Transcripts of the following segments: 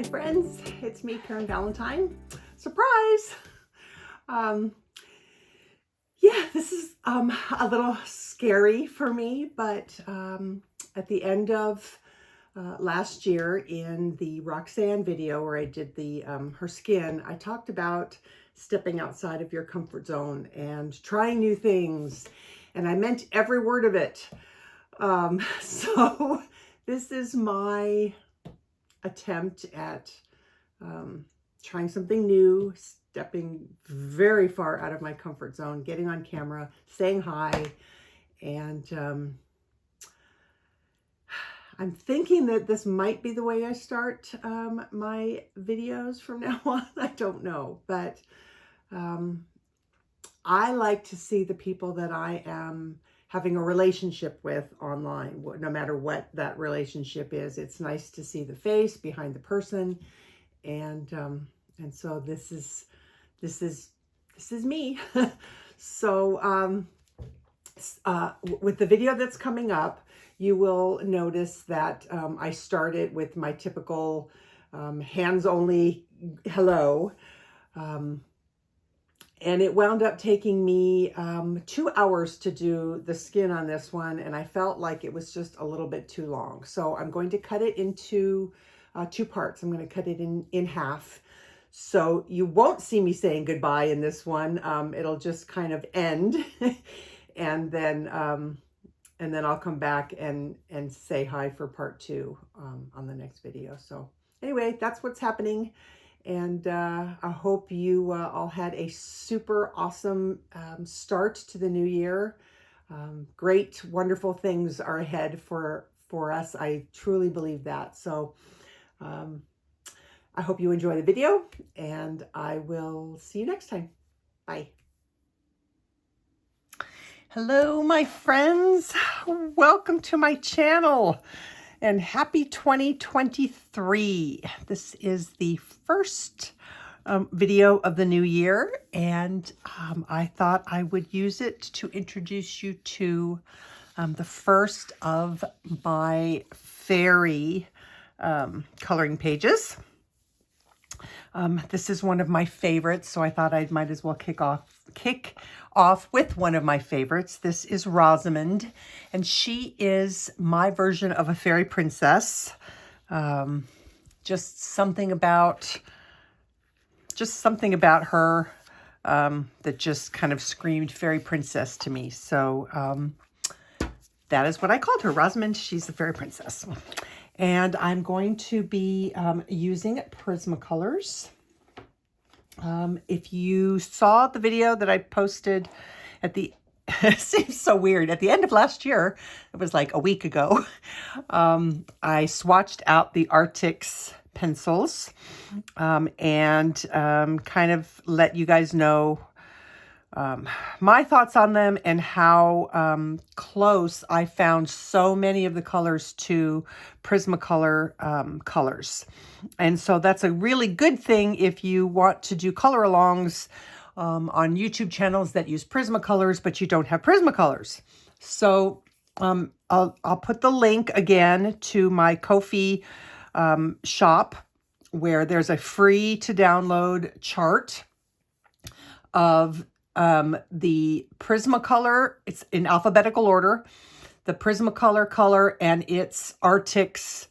my friends, it's me, Karen Valentine. Surprise! Yeah, this is a little scary for me, but at the end of last year in the Roxanne video where I did the her skin, I talked about stepping outside of your comfort zone and trying new things, and I meant every word of it. So this is my attempt at trying something new, stepping very far out of my comfort zone, getting on camera, saying hi, and I'm thinking that this might be the way I start my videos from now on. I don't know, but I like to see the people that I am having a relationship with online, no matter what that relationship is. It's nice to see the face behind the person, and so this is me. So with the video that's coming up, you will notice that I started with my typical hands only hello. And it wound up taking me 2 hours to do the skin on this one, and I felt like it was just a little bit too long. So I'm going to cut it into 2 parts. I'm going to cut it in half. So you won't see me saying goodbye in this one. It'll just kind of end, and then I'll come back and say hi for part 2 on the next video. So anyway, that's what's happening. And I hope you all had a super awesome start to the new year. Great, wonderful things are ahead for us. I truly believe that. So I hope you enjoy the video, and I will see you next time. Bye. Hello, my friends. Welcome to my channel. And happy 2023. This is the first video of the new year, and I thought I would use it to introduce you to the first of my fairy coloring pages. This is one of my favorites, so I thought I might as well kick off with one of my favorites. This is Rosamund, and she is my version of a fairy princess. Just something about her that just kind of screamed fairy princess to me. So that is what I called her, Rosamund. She's a fairy princess. And I'm going to be using Prismacolors. If you saw the video that I posted at the, it seems so weird, at the end of last year, it was like a week ago, I swatched out the Arctic's pencils and kind of let you guys know my thoughts on them and how close I found so many of the colors to Prismacolor colors. And so that's a really good thing if you want to do color alongs on YouTube channels that use Prismacolors, but you don't have Prismacolors. So I'll put the link again to my Ko-fi shop, where there's a free to download chart of the Prismacolor. It's in alphabetical order, the Prismacolor color and its Arctic's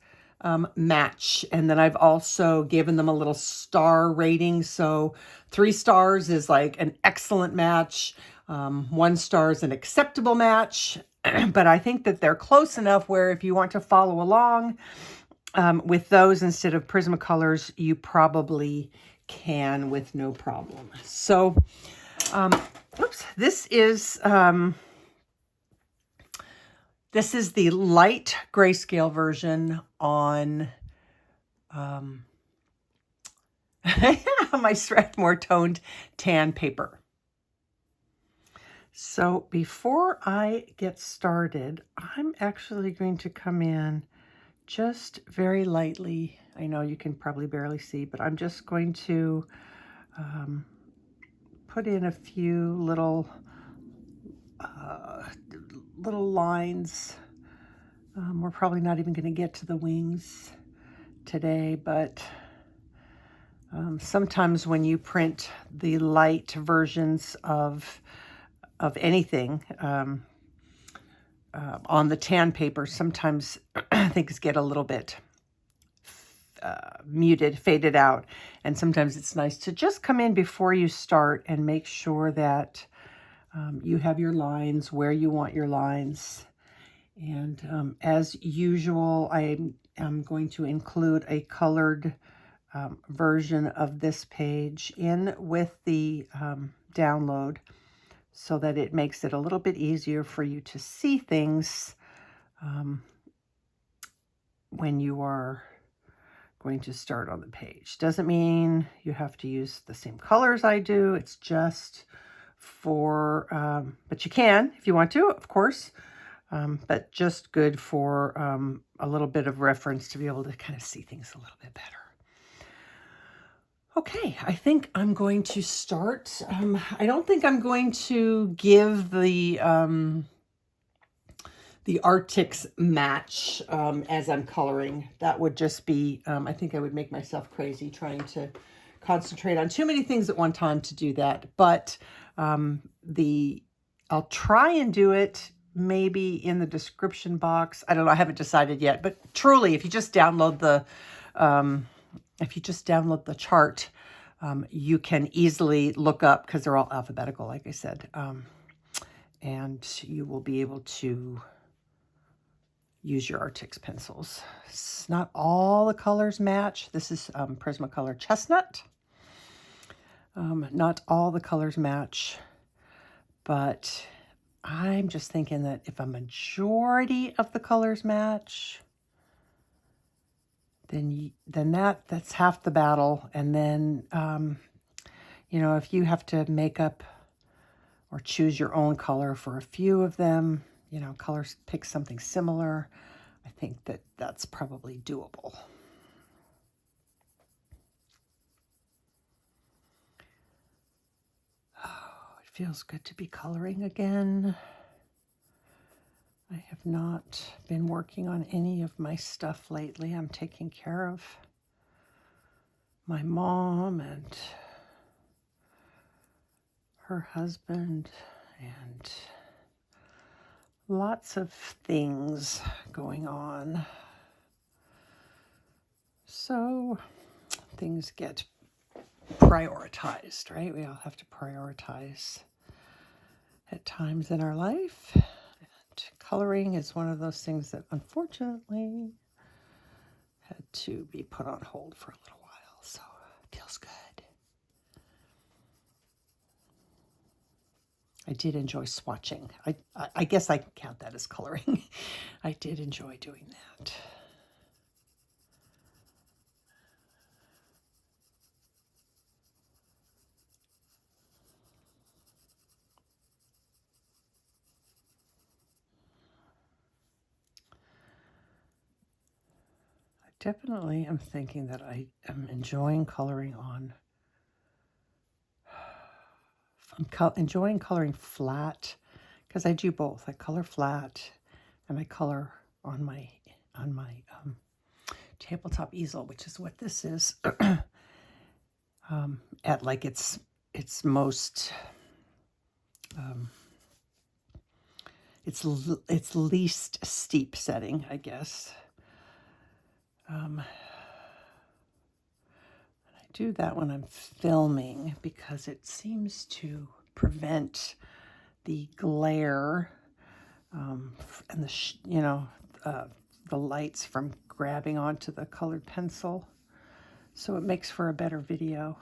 match. And then I've also given them a little star rating. So 3 stars is like an excellent match. 1 star is an acceptable match. But I think that they're close enough where if you want to follow along with those instead of Prismacolors, you probably can with no problem. So this is the light grayscale version on my Strathmore toned tan paper. So before I get started, I'm actually going to come in just very lightly. I know you can probably barely see, but I'm just going to put in a few little lines. We're probably not even going to get to the wings today, but Sometimes when you print the light versions of anything on the tan paper, sometimes things get a little bit muted, faded out. And sometimes it's nice to just come in before you start and make sure that you have your lines where you want your lines. And as usual, I am going to include a colored version of this page in with the download so that it makes it a little bit easier for you to see things when you are going to start on the page. Doesn't mean you have to use the same colors I do. It's just for, but you can if you want to, of course, but just good for a little bit of reference to be able to kind of see things a little bit better. Okay, I think I'm going to start. I don't think I'm going to give the Arctics match as I'm coloring. That would just be, I think I would make myself crazy trying to concentrate on too many things at one time to do that. But I'll try and do it maybe in the description box. I don't know, I haven't decided yet, but truly, if you just download the chart, you can easily look up, because they're all alphabetical, like I said, and you will be able to use your Arctics pencils. It's not all the colors match. This is Prismacolor Chestnut. Not all the colors match, but I'm just thinking that if a majority of the colors match, then that's half the battle. And then, you know, if you have to make up or choose your own color for a few of them, you know, pick something similar, I think that that's probably doable. Oh, it feels good to be coloring again. I have not been working on any of my stuff lately. I'm taking care of my mom and her husband and lots of things going on. So things get prioritized, right? We all have to prioritize at times in our life. And coloring is one of those things that unfortunately had to be put on hold for a little while. So it feels good. I did enjoy swatching. I guess I can count that as coloring. I did enjoy doing that. I definitely am thinking that I am enjoying coloring on. I'm enjoying coloring flat, because I do both. I color flat and I color on my tabletop easel, which is what this is, at like its most its least steep setting, I guess. I do that when I'm filming because it seems to prevent the glare and the lights from grabbing onto the colored pencil. So it makes for a better video.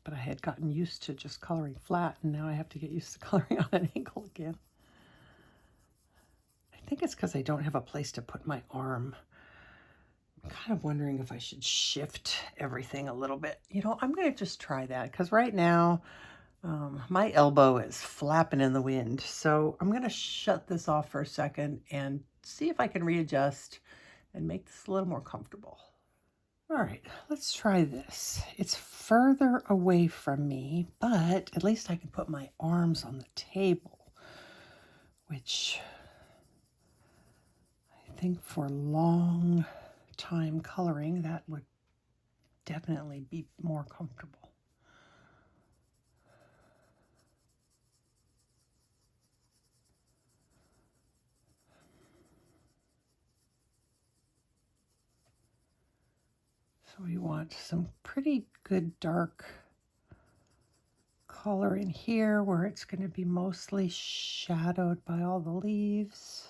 But I had gotten used to just coloring flat, and now I have to get used to coloring on an angle again. I think it's because I don't have a place to put my arm. I'm kind of wondering if I should shift everything a little bit. You know, I'm going to just try that, because right now my elbow is flapping in the wind. So I'm going to shut this off for a second and see if I can readjust and make this a little more comfortable. All right, let's try this. It's further away from me, but at least I can put my arms on the table, which I think for long time coloring, that would definitely be more comfortable. So we want some pretty good dark color in here where it's going to be mostly shadowed by all the leaves.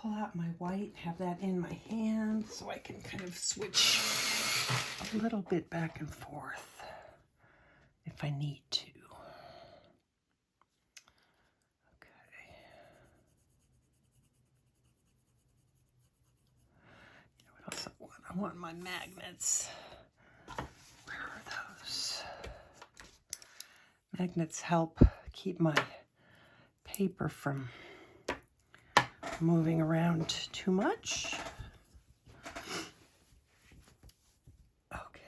Pull out my white, have that in my hand so I can kind of switch a little bit back and forth if I need to. Okay. You know what else I want? I want my magnets. Where are those? Magnets help keep my paper from moving around too much. Okay.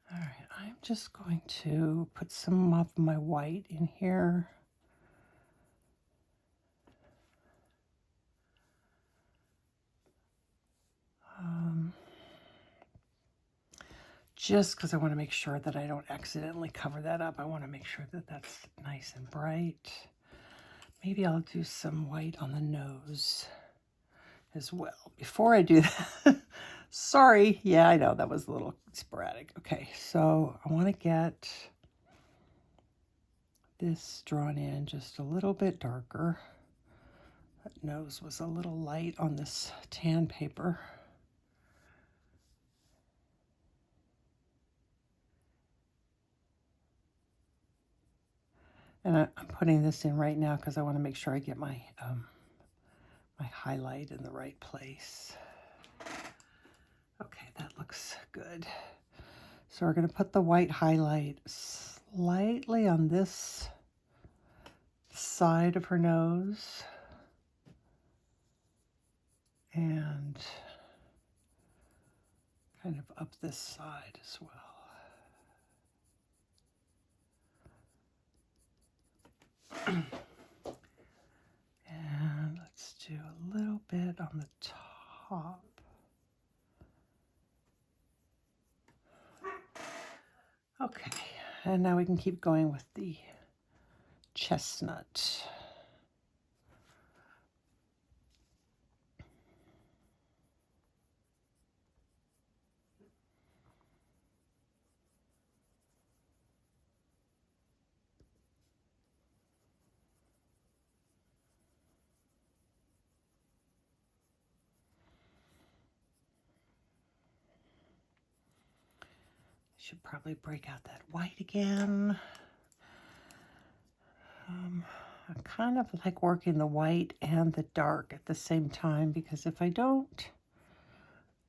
All right, I'm just going to put some of my white in here. Just because I want to make sure that I don't accidentally cover that up. I want to make sure that that's nice and bright. Maybe I'll do some white on the nose as well. Before I do that, sorry. Yeah, I know that was a little sporadic. Okay, so I want to get this drawn in just a little bit darker. That nose was a little light on this tan paper. And I'm putting this in right now because I want to make sure I get my my highlight in the right place. Okay, that looks good. So we're going to put the white highlight slightly on this side of her nose and kind of up this side as well. And let's do a little bit on the top. Okay, and now we can keep going with the chestnut. Should probably break out that white again. I kind of like working the white and the dark at the same time, because if I don't,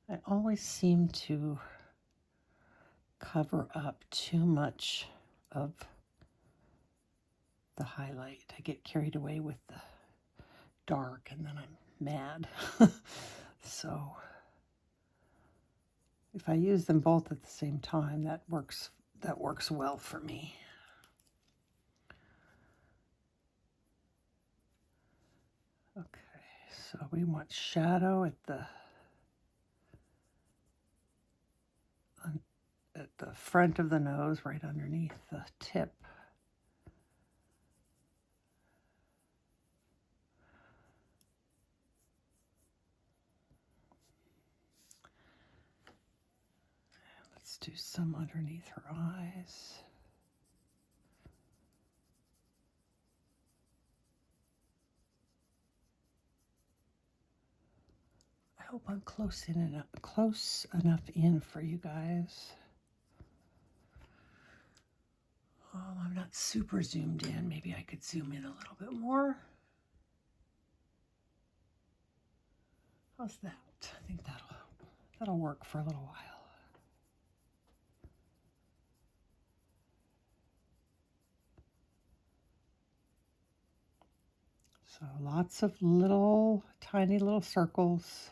I always seem to cover up too much of the highlight. I get carried away with the dark and then I'm mad. So if I use them both at the same time, that works well for me. Okay, so we want shadow at the front of the nose, right underneath the tip. Let's do some underneath her eyes. I hope I'm close enough in for you guys. I'm not super zoomed in. Maybe I could zoom in a little bit more. How's that? I think that'll work for a little while. So lots of tiny little circles.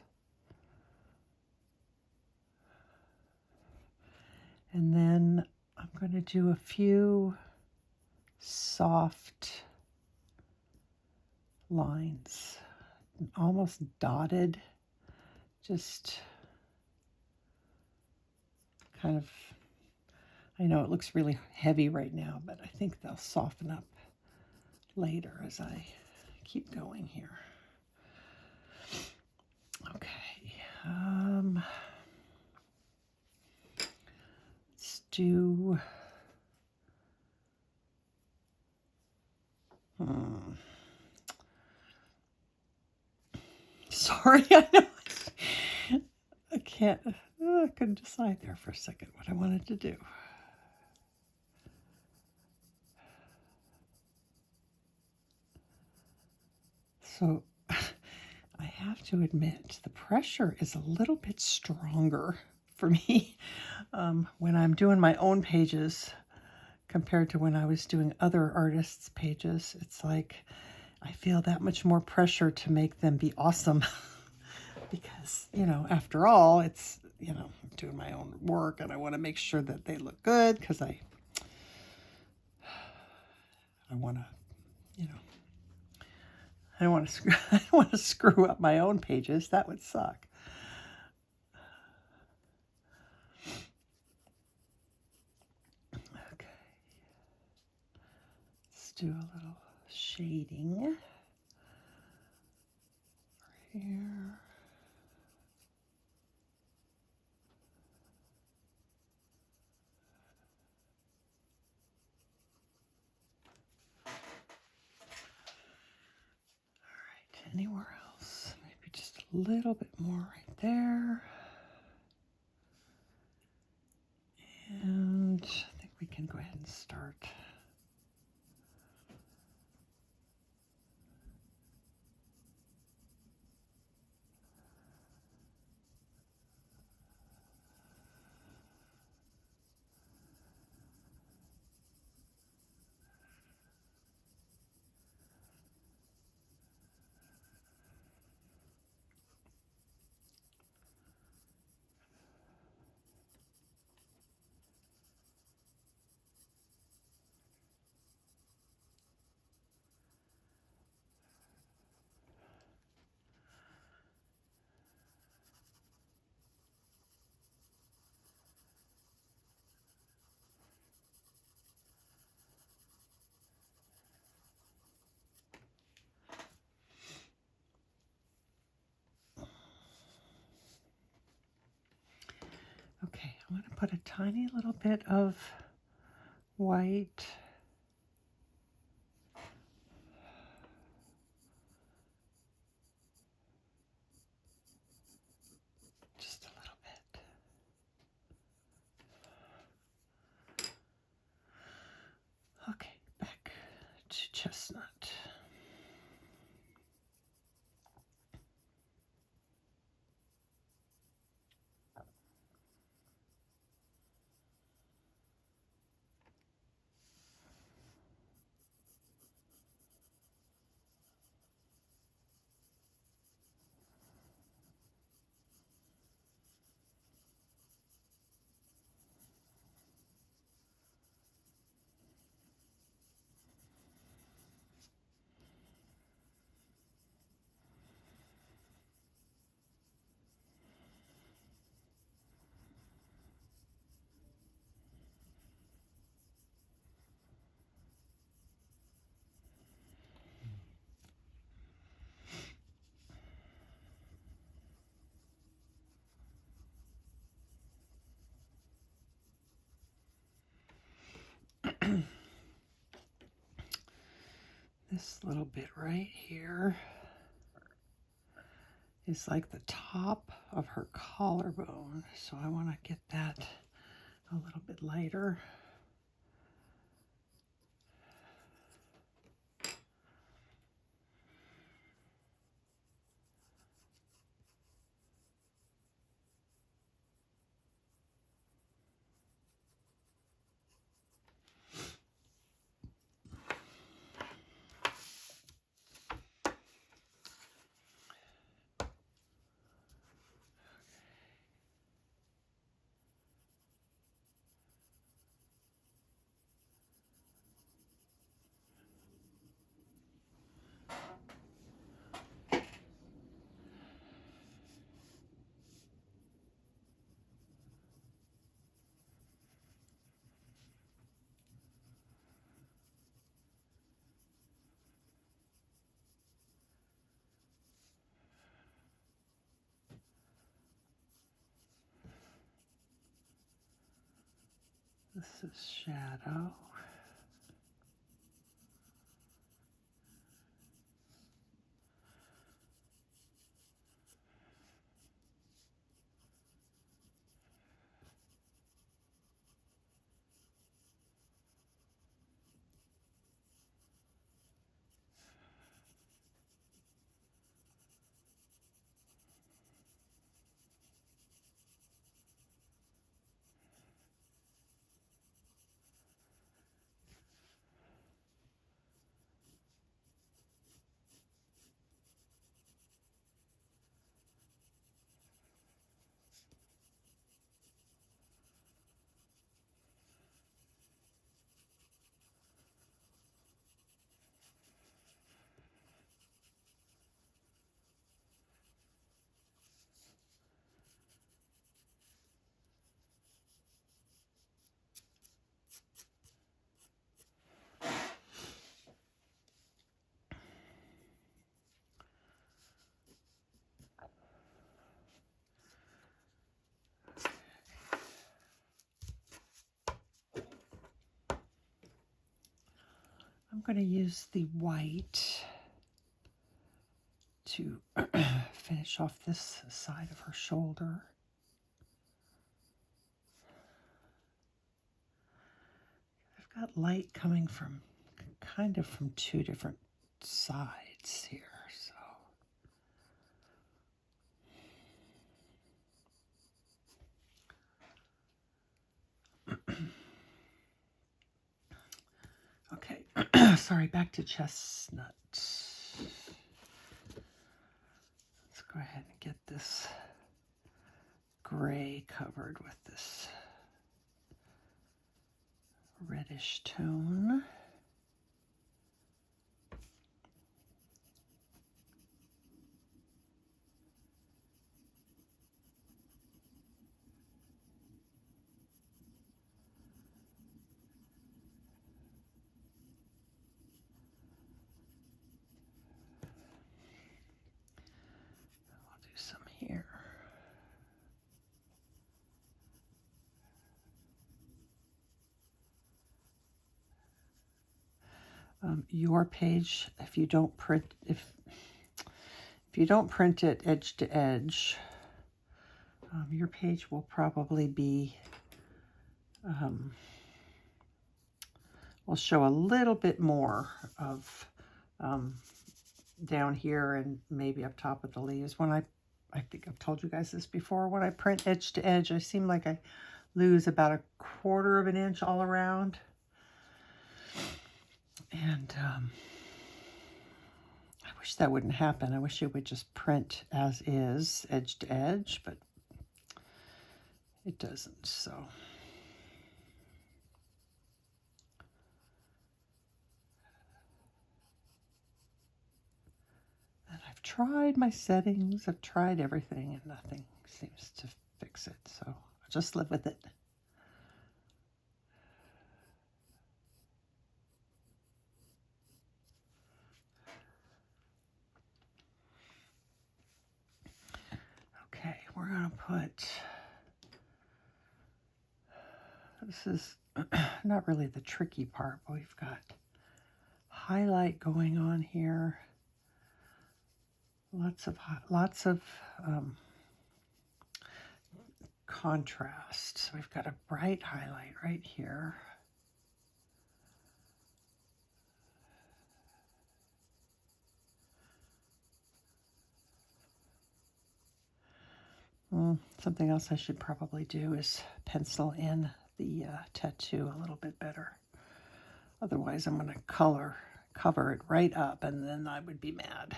And then I'm going to do a few soft lines, almost dotted, just kind of, I know it looks really heavy right now, but I think they'll soften up later as I keep going here. Okay, let's do, sorry, I know. I couldn't decide there for a second what I wanted to do. So I have to admit, the pressure is a little bit stronger for me when I'm doing my own pages compared to when I was doing other artists' pages. It's like I feel that much more pressure to make them be awesome because, after all, it's, I'm doing my own work and I want to make sure that they look good because I want to, I don't want to screw up my own pages. That would suck. Okay. Let's do a little shading over here. Anywhere else? Maybe just a little bit more right there. And I think we can go ahead and start. Okay, I'm going to put a tiny little bit of white just a little bit. Okay, back to Chestnut. This little bit right here is like the top of her collarbone, so I want to get that a little bit lighter. This is shadow. I'm going to use the white to finish off this side of her shoulder. I've got light coming from kind of from two different sides here, so. Okay, sorry, back to Chestnut. Let's go ahead and get this gray covered with this reddish tone. I'll do some here. Your page, if you don't print, if you don't print it edge to edge, your page will probably be will show a little bit more of down here and maybe up top of the leaves. When I think I've told you guys this before, when I print edge to edge, I seem like I lose about 1/4 of an inch all around. And I wish that wouldn't happen. I wish it would just print as is, edge to edge, but it doesn't, so. And I've tried my settings, I've tried everything, and nothing seems to fix it, so I'll just live with it. Okay, we're going to put, this is not really the tricky part, but we've got highlight going on here. Lots of contrast. So we've got a bright highlight right here. Something else I should probably do is pencil in the tattoo a little bit better. Otherwise, I'm going to cover it right up, and then I would be mad.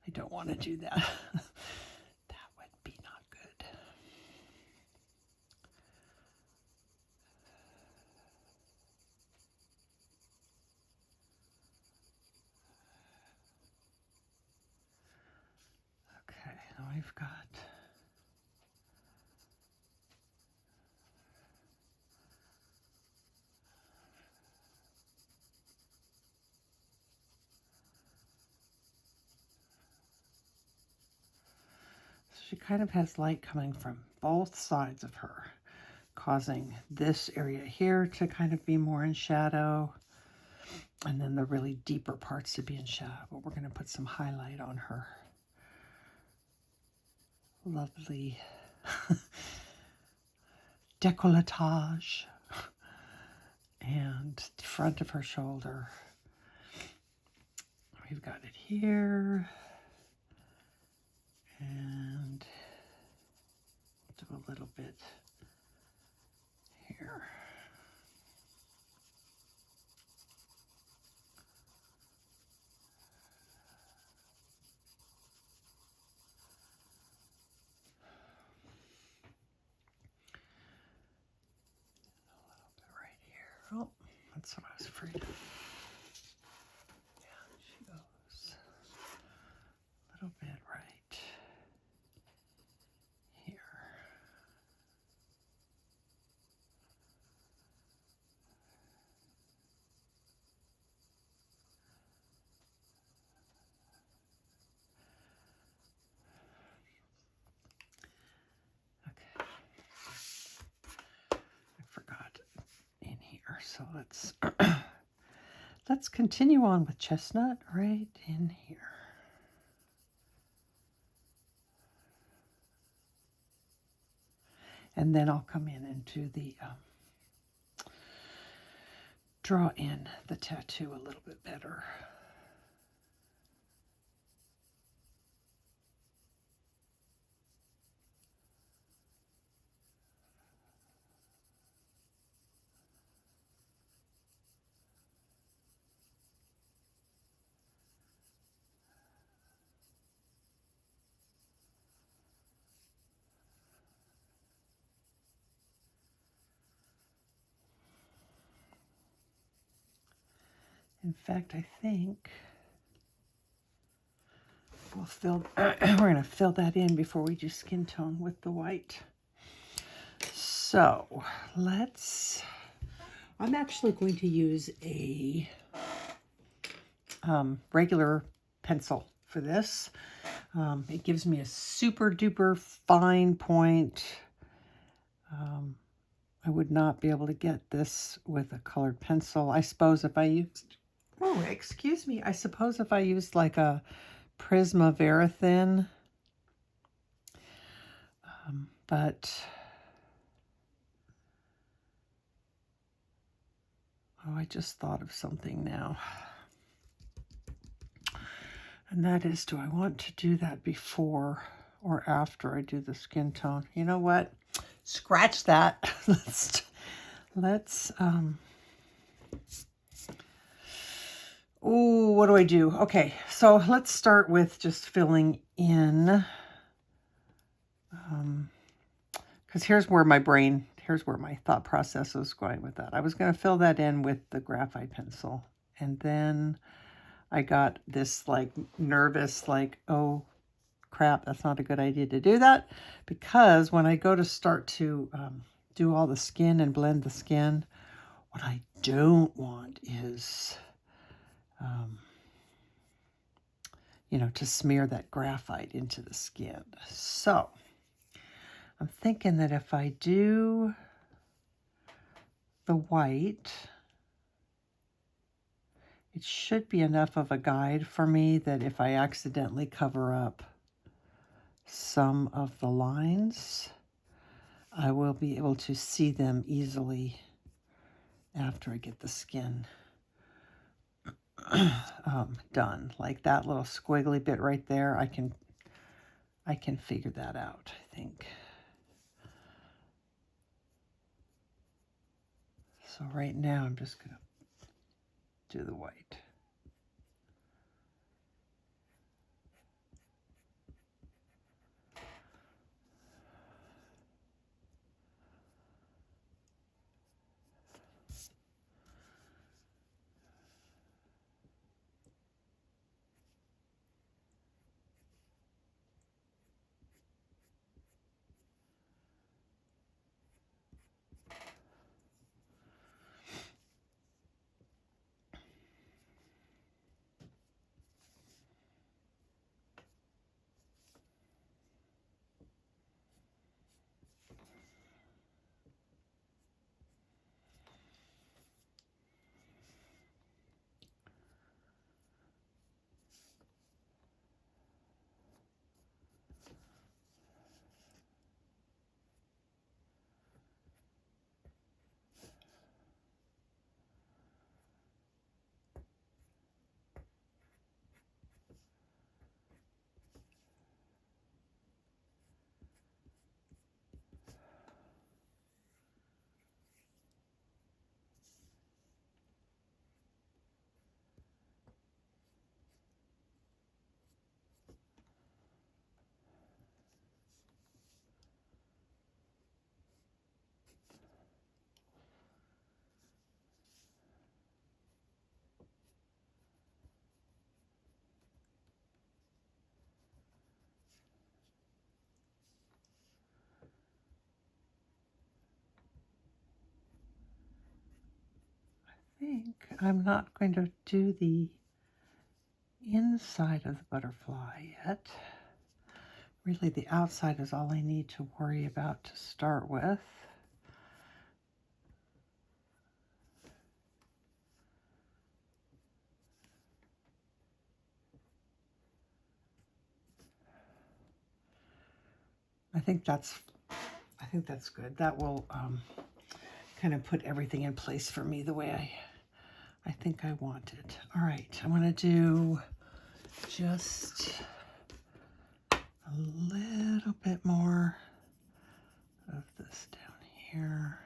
I don't want to do that. That would be not good. Okay, now we've got she kind of has light coming from both sides of her, causing this area here to kind of be more in shadow, and then the really deeper parts to be in shadow. But we're going to put some highlight on her lovely décolletage and the front of her shoulder. We've got it here, and do a little bit here. Oh, that's what I was afraid of. Yeah, she goes a little bit right here. Okay. I forgot in here, so let's continue on with Chestnut right in here. And then I'll come in and do the draw in the tattoo a little bit better. In fact, I think we'll we're going to fill that in before we do skin tone with the white. So I'm actually going to use a regular pencil for this. It gives me a super duper fine point. I would not be able to get this with a colored pencil. I suppose if I used, I suppose if I used like a Prisma Thin, but I just thought of something now. And that is, do I want to do that before or after I do the skin tone? You know what? Scratch that. Oh, what do I do? Okay, so let's start with just filling in. Because here's where my thought process was going with that. I was going to fill that in with the graphite pencil. And then I got this like nervous, like, oh crap, that's not a good idea to do that. Because when I go to start to do all the skin and blend the skin, what I don't want is, to smear that graphite into the skin. So I'm thinking that if I do the white It should be enough of a guide for me that if I accidentally cover up some of the lines, I will be able to see them easily after I get the skin done. Like that little squiggly bit right there, I can figure that out, I think. So right now I'm just going to do the white. I think I'm not going to do the inside of the butterfly yet. Really, the outside is all I need to worry about to start with. I think that's good. That will kind of put everything in place for me the way I think I want it. All right, I'm going to do just a little bit more of this down here.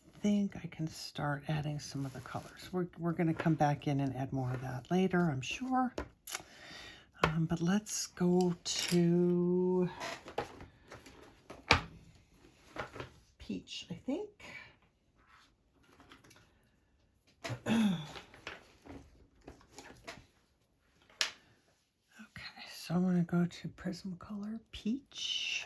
I think I can start adding some of the colors. We're going to come back in and add more of that later, I'm sure. But let's go to peach, I think. Okay, so I'm going to go to Prismacolor Peach.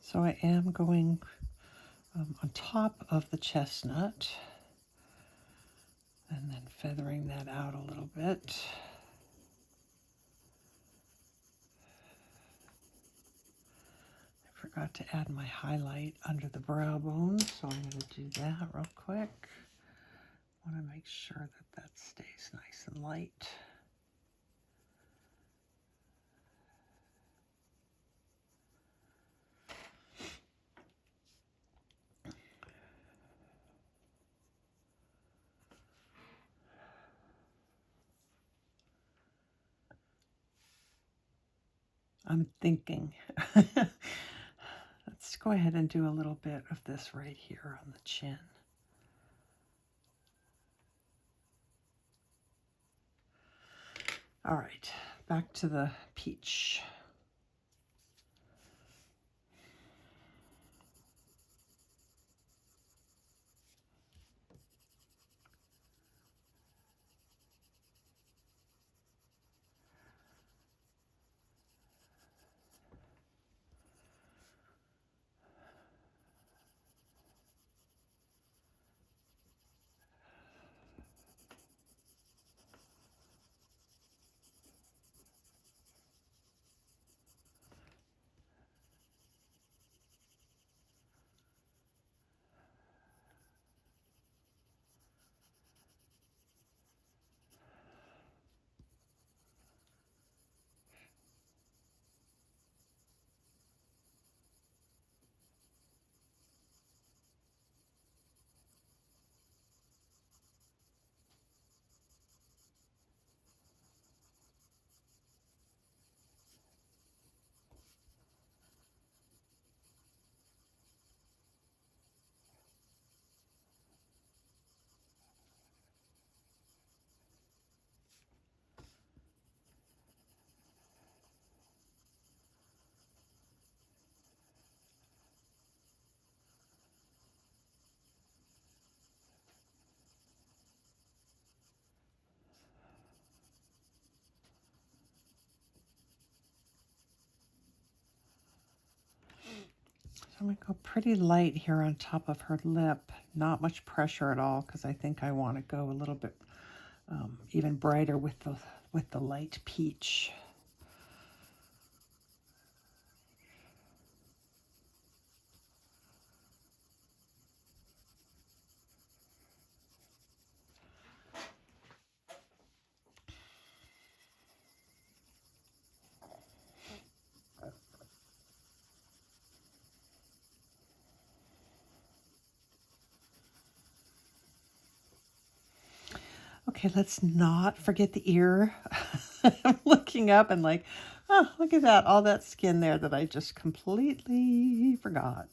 So I am going on top of the chestnut and then feathering that out a little bit. I forgot to add my highlight under the brow bone, so I'm going to do that real quick. I want to make sure that that stays nice and light. I'm thinking. Let's go ahead and do a little bit of this right here on the chin. All right, back to the peach. So I'm going to go pretty light here on top of her lip. Not much pressure at all, because I think I want to go a little bit even brighter with the light peach. Okay, let's not forget the ear. I'm looking up and like, oh, look at that, all that skin there that I just completely forgot.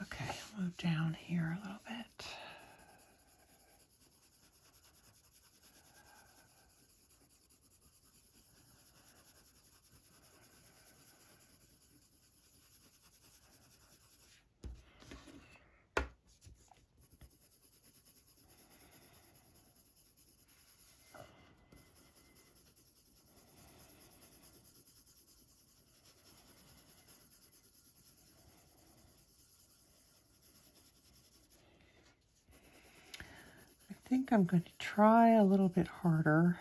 Okay, move down here a little bit. I think I'm going to try a little bit harder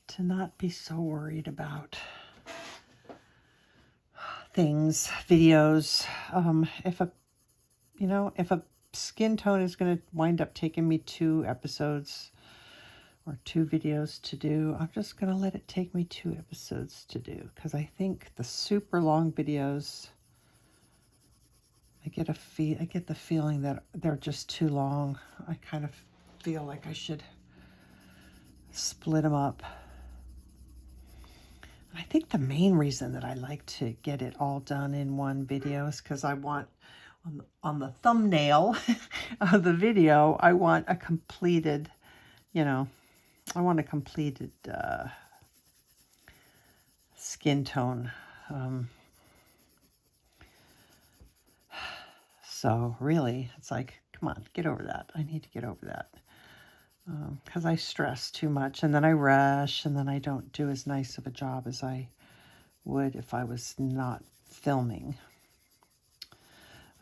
to not be so worried about things, videos. If a skin tone is going to wind up taking me 2 episodes or 2 videos to do, I'm just going to let it take me 2 episodes to do, because I think the super long videos, I I get the feeling that they're just too long. I kind of feel like I should split them up. I think the main reason that I like to get it all done in one video is because I want, on the thumbnail of the video, I want a completed, you know, I want a completed skin tone. So really, it's like, come on, get over that. I need to get over that. Because I stress too much, and then I rush, and then I don't do as nice of a job as I would if I was not filming.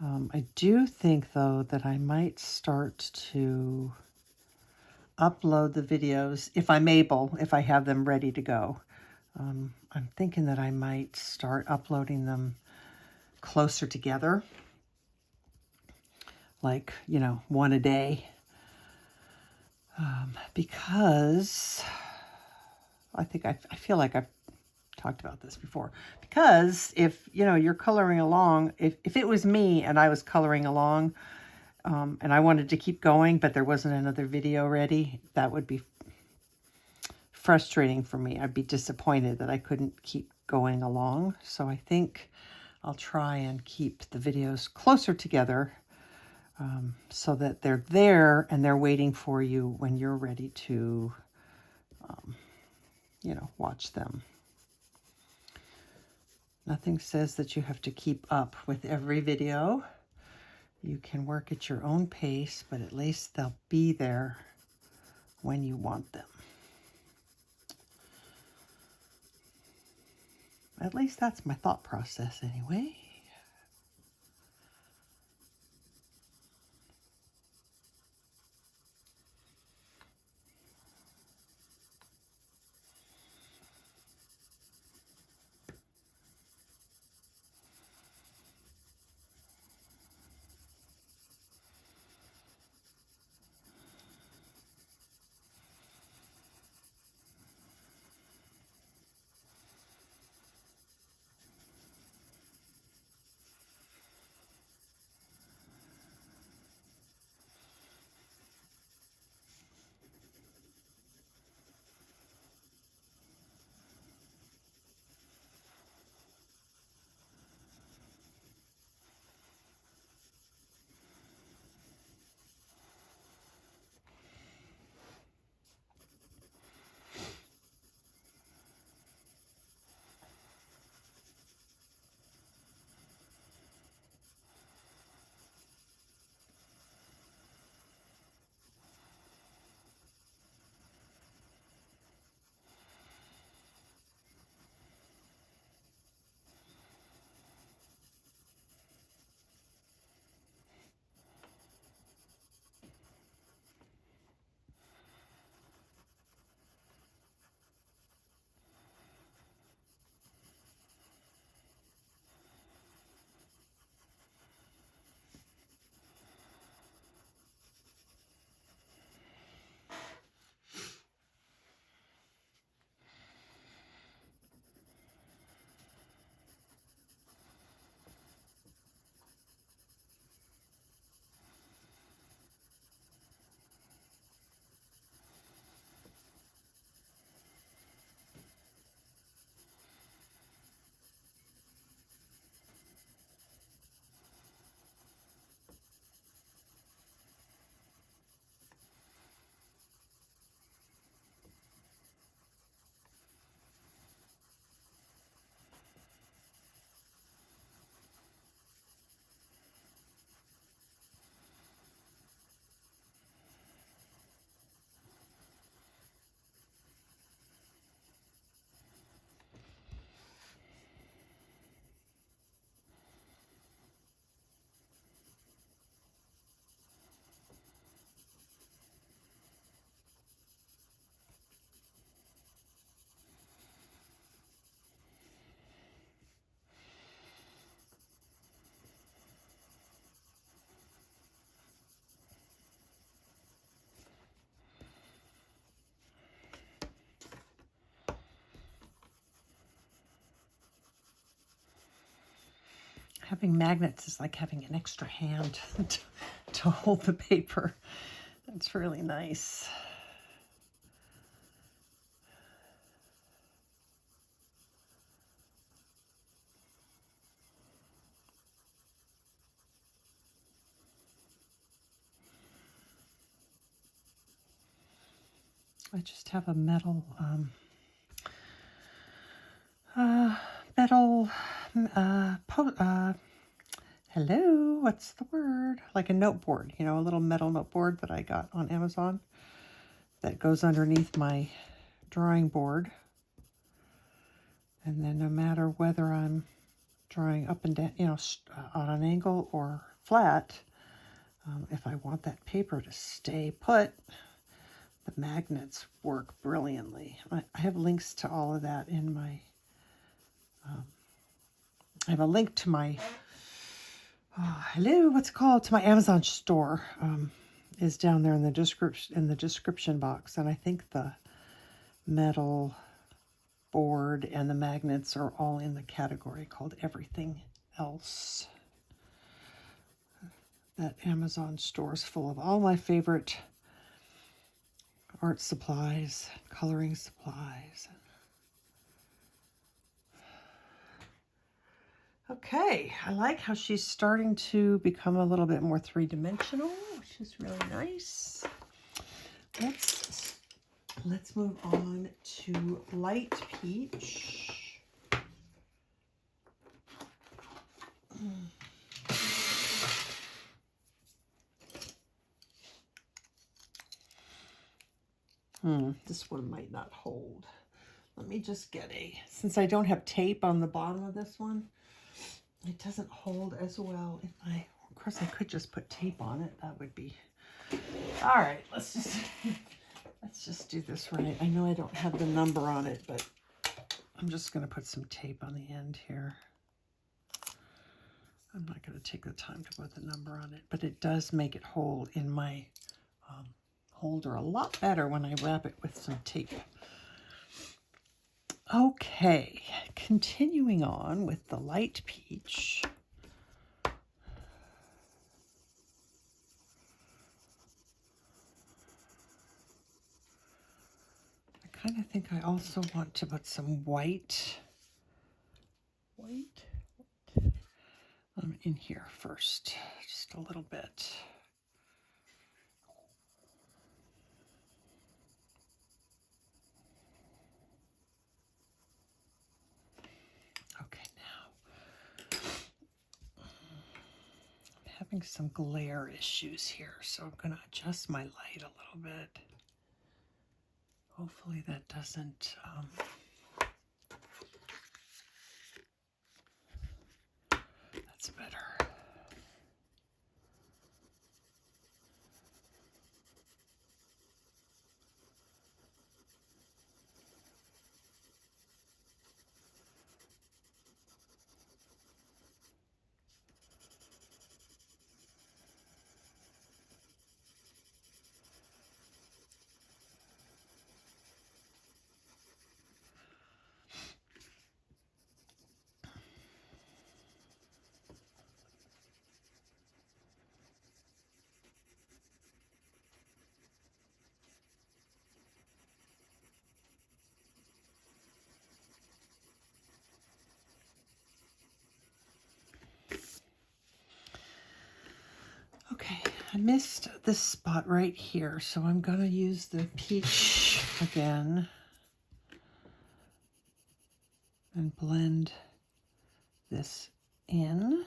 I do think, though, that I might start to upload the videos, if I'm able, if I have them ready to go. I'm thinking that I might start uploading them closer together, like, you know, one a day. Because I think I feel like I've talked about this before. Because if, you know, you're coloring along, if it was me and I was coloring along and I wanted to keep going, but there wasn't another video ready, that would be frustrating for me. I'd be disappointed that I couldn't keep going along. So I think I'll try and keep the videos closer together so that they're there and they're waiting for you when you're ready to, you know, watch them. Nothing says that you have to keep up with every video. You can work at your own pace, but at least they'll be there when you want them. At least that's my thought process anyway. Having magnets is like having an extra hand to hold the paper. That's really nice. I just have a metal, hello, what's the word? Like a note board, you know, a little metal note board that I got on Amazon that goes underneath my drawing board. And then no matter whether I'm drawing up and down, you know, on an angle or flat, if I want that paper to stay put, the magnets work brilliantly. I have links to all of that in my, I have a link to my, hello, what's it called? To my Amazon store is down there in the description box. And I think the metal board and the magnets are all in the category called everything else. That Amazon store is full of all my favorite art supplies, coloring supplies. Okay, I like how she's starting to become a little bit more three-dimensional, which is really nice. Let's move on to light peach. This one might not hold. Let me just get since I don't have tape on the bottom of this one, it doesn't hold as well if of course I could just put tape on it. That would be, all right, let's just do this right. I know I don't have the number on it, but I'm just going to put some tape on the end here. I'm not going to take the time to put the number on it, but it does make it hold in my holder a lot better when I wrap it with some tape. Okay, continuing on with the light peach. I kind of think I also want to put some white in here first, just a little bit. Okay, now I'm having some glare issues here, so I'm going to adjust my light a little bit. Hopefully that doesn't that's better. Okay, I missed this spot right here, so I'm going to use the peach again and blend this in.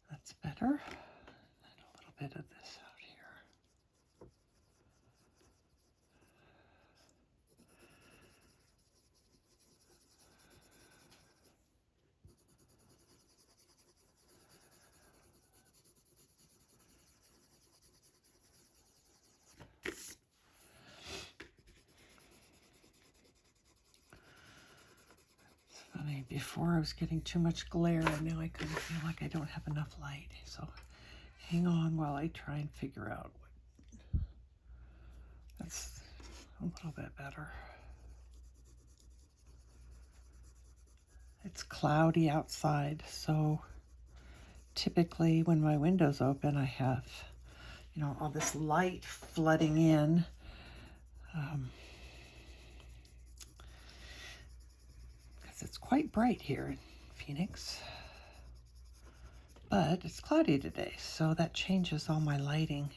That's better. And a little bit of this out here. Funny, before I was getting too much glare, and now I kind of feel like I don't have enough light. So hang on while I try and figure out what. That's a little bit better. it's cloudy outside, so typically when my window's open, I have, you know, all this light flooding in. Because it's quite bright here in Phoenix. But it's cloudy today, so that changes all my lighting.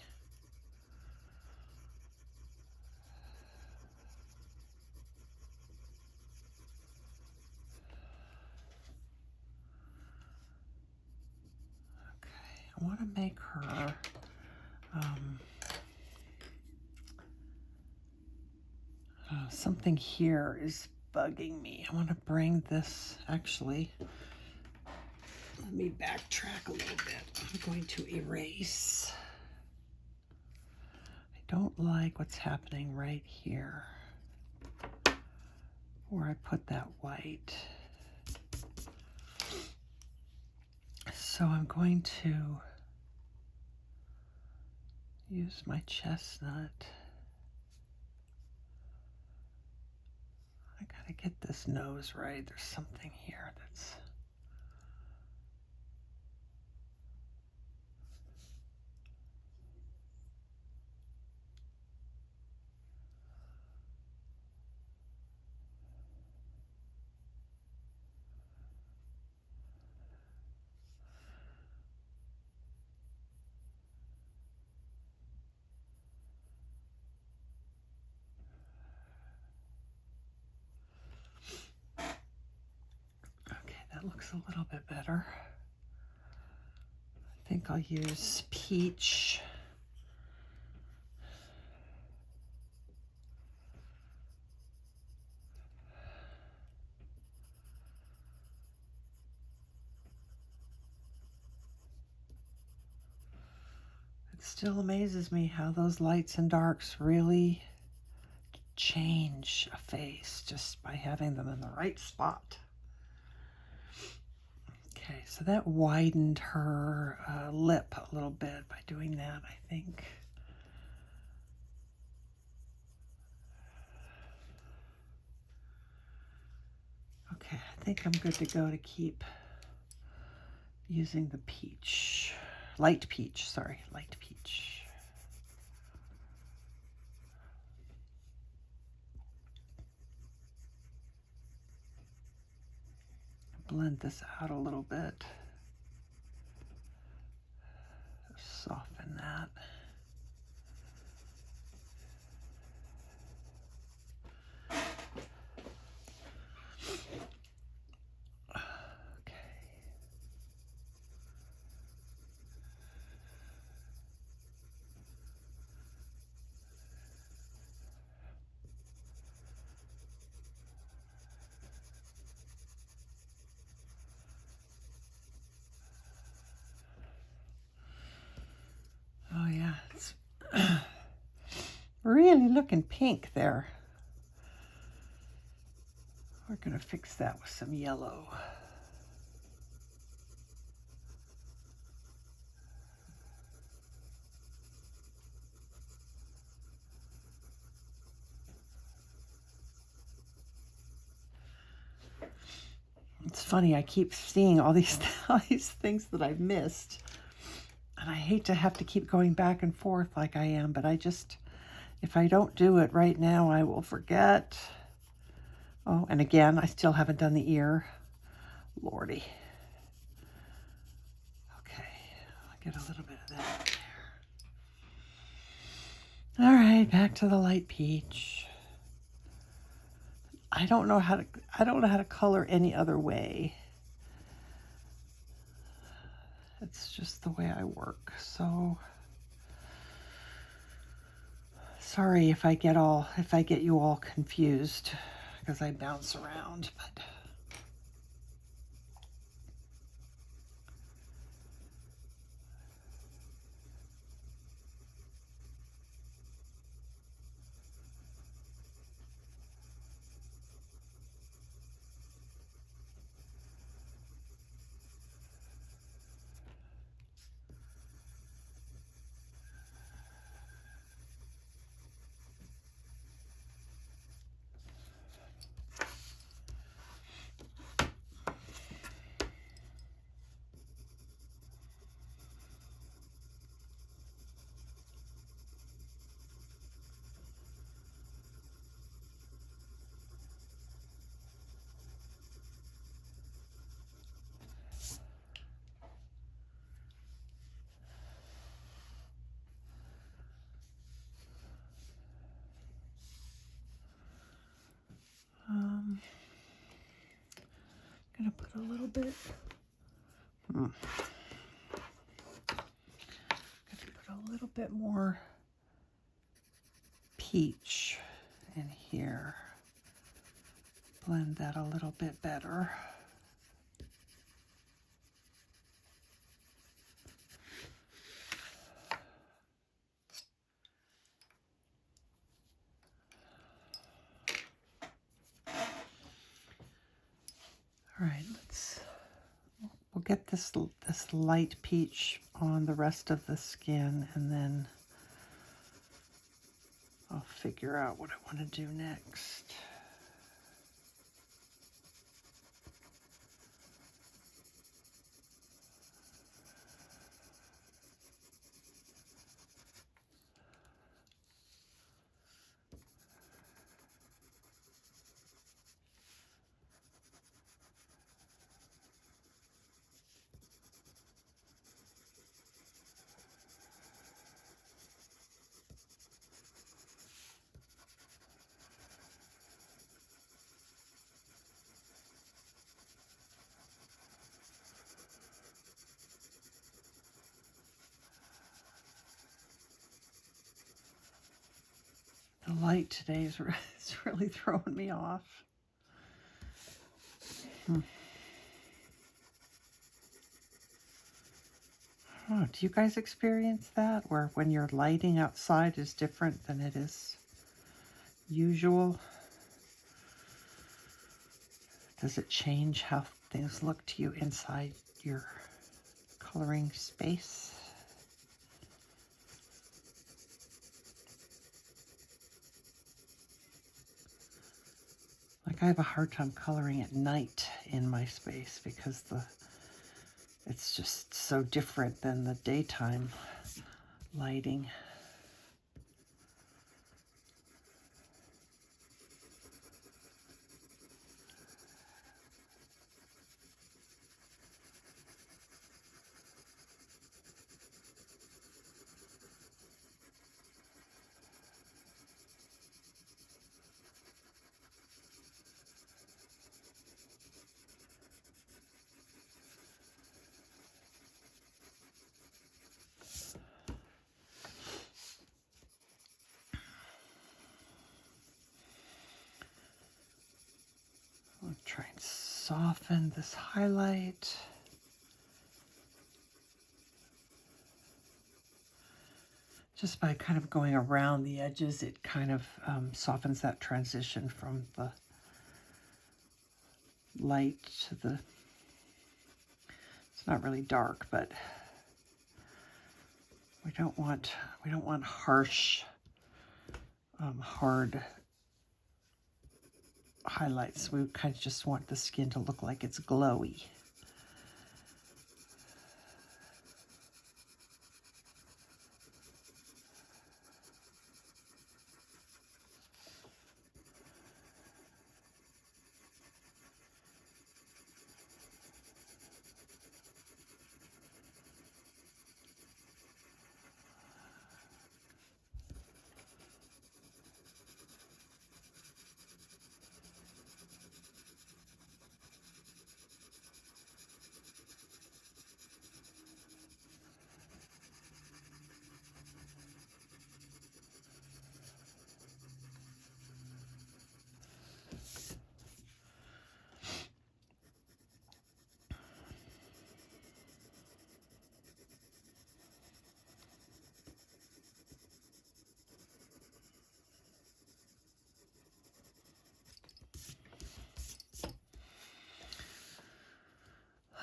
I want to make her something here is bugging me. I want to bring this, actually, let me backtrack a little bit. I'm going to erase. I don't like what's happening right here where I put that white. So I'm going to use my chestnut. I gotta get this nose right. There's something here that's... That looks a little bit better. I think I'll use peach. It still amazes me how those lights and darks really change a face just by having them in the right spot. Okay, so that widened her lip a little bit by doing that, I think. Okay, I think I'm good to go to keep using the peach. Light peach, sorry, light peach. Blend this out a little bit. Soften that. Oh yeah, it's really looking pink there. We're gonna fix that with some yellow. It's funny, I keep seeing all these things that I've missed. And I hate to have to keep going back and forth like I am, but I just, if I don't do it right now, I will forget. Oh, and again, I still haven't done the ear. Lordy. Okay, I'll get a little bit of that there. All right, back to the light peach. I don't know how to color any other way. It's just the way I work. So sorry if I get you all confused because I bounce around, but put a little bit. Got to put a little bit more peach in here. Blend that a little bit better. All right, we'll get this light peach on the rest of the skin, and then I'll figure out what I want to do next. The light today is really throwing me off. Oh, do you guys experience that? Where when your lighting outside is different than it is usual? Does it change how things look to you inside your coloring space? Like, I have a hard time coloring at night in my space because it's just so different than the daytime lighting. I'll try and soften this highlight. Just by kind of going around the edges, it kind of softens that transition from the light to the, it's not really dark, but we don't want harsh, hard highlights. We kind of just want the skin to look like it's glowy.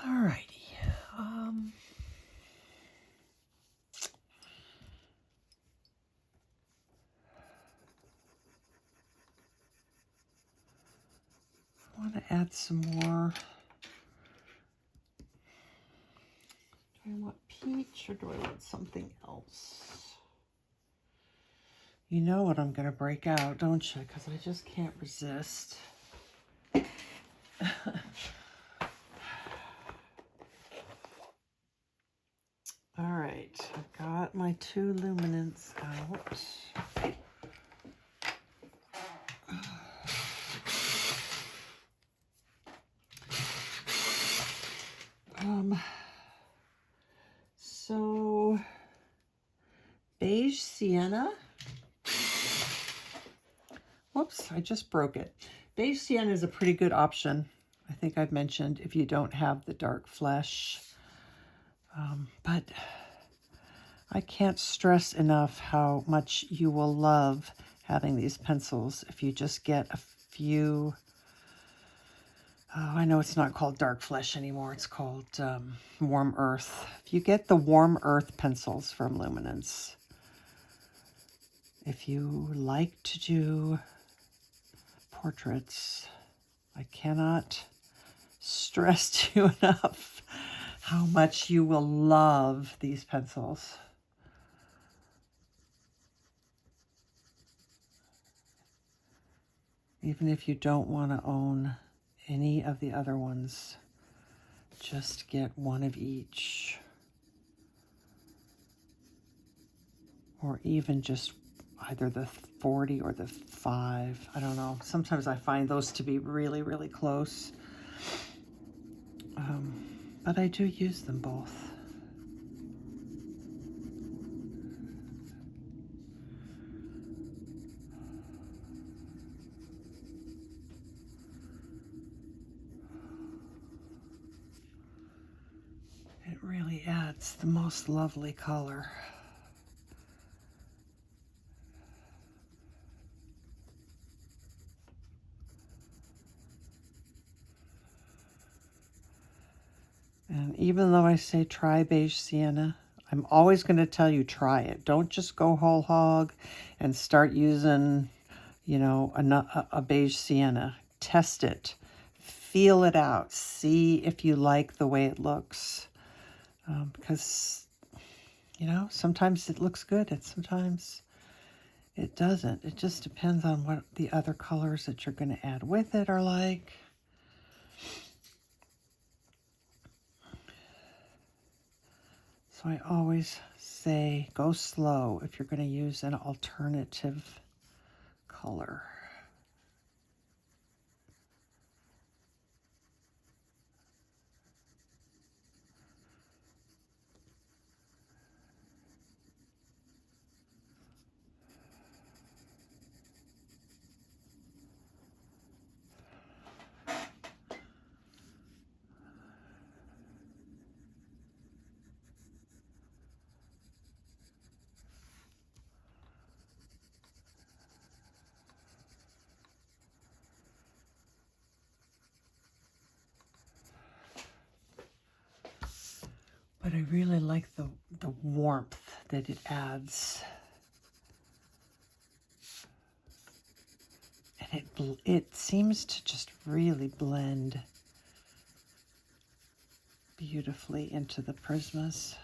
Alrighty. I want to add some more. Do I want peach or do I want something else? You know what I'm going to break out, don't you? Because I just can't resist. All right, I've got my 2 luminance out. So Beige Sienna. Whoops, I just broke it. Beige Sienna is a pretty good option. I think I've mentioned if you don't have the dark flesh. But I can't stress enough how much you will love having these pencils if you just get a few. Oh, I know it's not called dark flesh anymore. It's called Warm Earth. If you get the Warm Earth pencils from Luminance, if you like to do portraits, I cannot stress to you enough how much you will love these pencils. Even if you don't want to own any of the other ones, just get one of each. Or even just either the 40 or the 5. I don't know. Sometimes I find those to be really, really close. But I do use them both. It really adds the most lovely color. And even though I say try Beige Sienna, I'm always going to tell you try it. Don't just go whole hog and start using, you know, a Beige Sienna. Test it. Feel it out. See if you like the way it looks. Because, you know, sometimes it looks good and sometimes it doesn't. It just depends on what the other colors that you're going to add with it are like. So I always say go slow if you're going to use an alternative color. But I really like the warmth that it adds. And it seems to just really blend beautifully into the Prismas.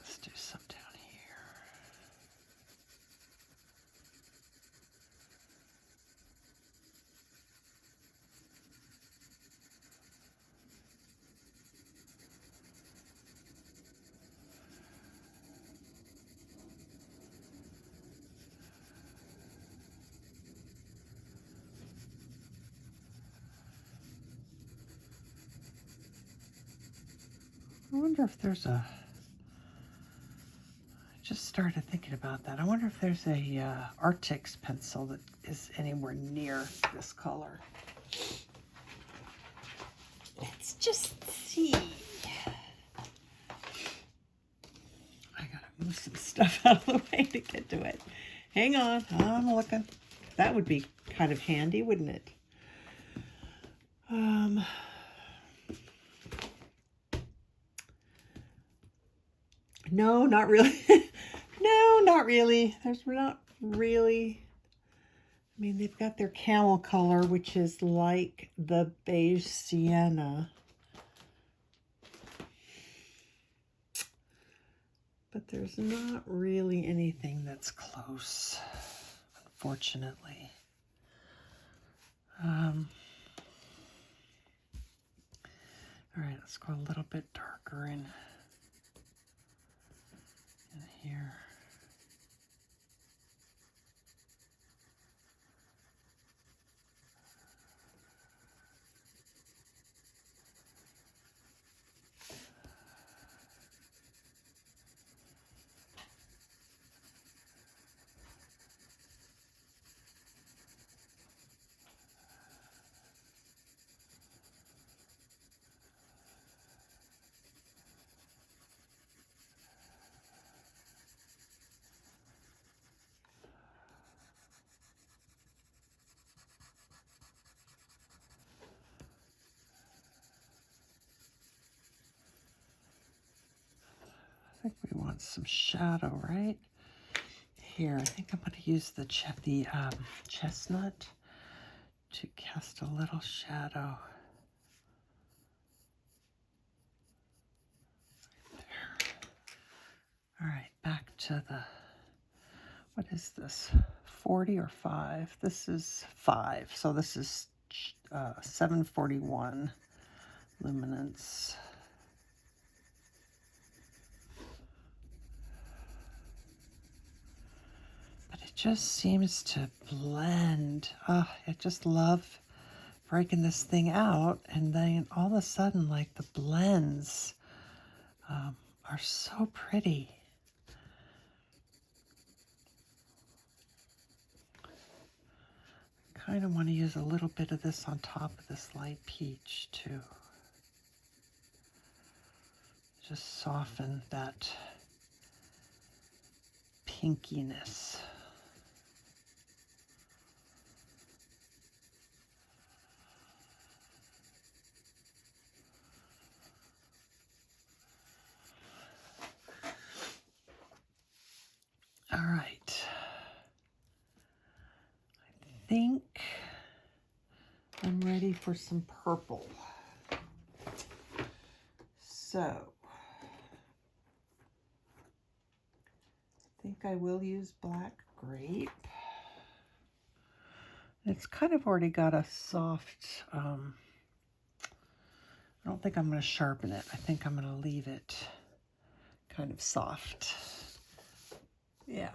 Let's do some down here. I wonder if there's a, I just started thinking about that. I wonder if there's a Arctic's pencil that is anywhere near this color. Let's just see. I gotta move some stuff out of the way to get to it. Hang on, I'm looking. That would be kind of handy, wouldn't it? No, not really. No, not really. There's not really. I mean, they've got their camel color, which is like the Beige Sienna. But there's not really anything that's close, unfortunately. All right, let's go a little bit darker in here. I think we want some shadow, right? Here, I think I'm going to use the chestnut to cast a little shadow. There. All right, back to the, what is this, 40 or 5? This is 5, so this is 741 luminance. It just seems to blend. Oh, I just love breaking this thing out, and then all of a sudden, like, the blends are so pretty. I kind of want to use a little bit of this on top of this light peach too. Just soften that pinkiness. All right. I think I'm ready for some purple. So, I think I will use black grape. It's kind of already got a soft, I don't think I'm going to sharpen it. I think I'm going to leave it kind of soft. Yeah.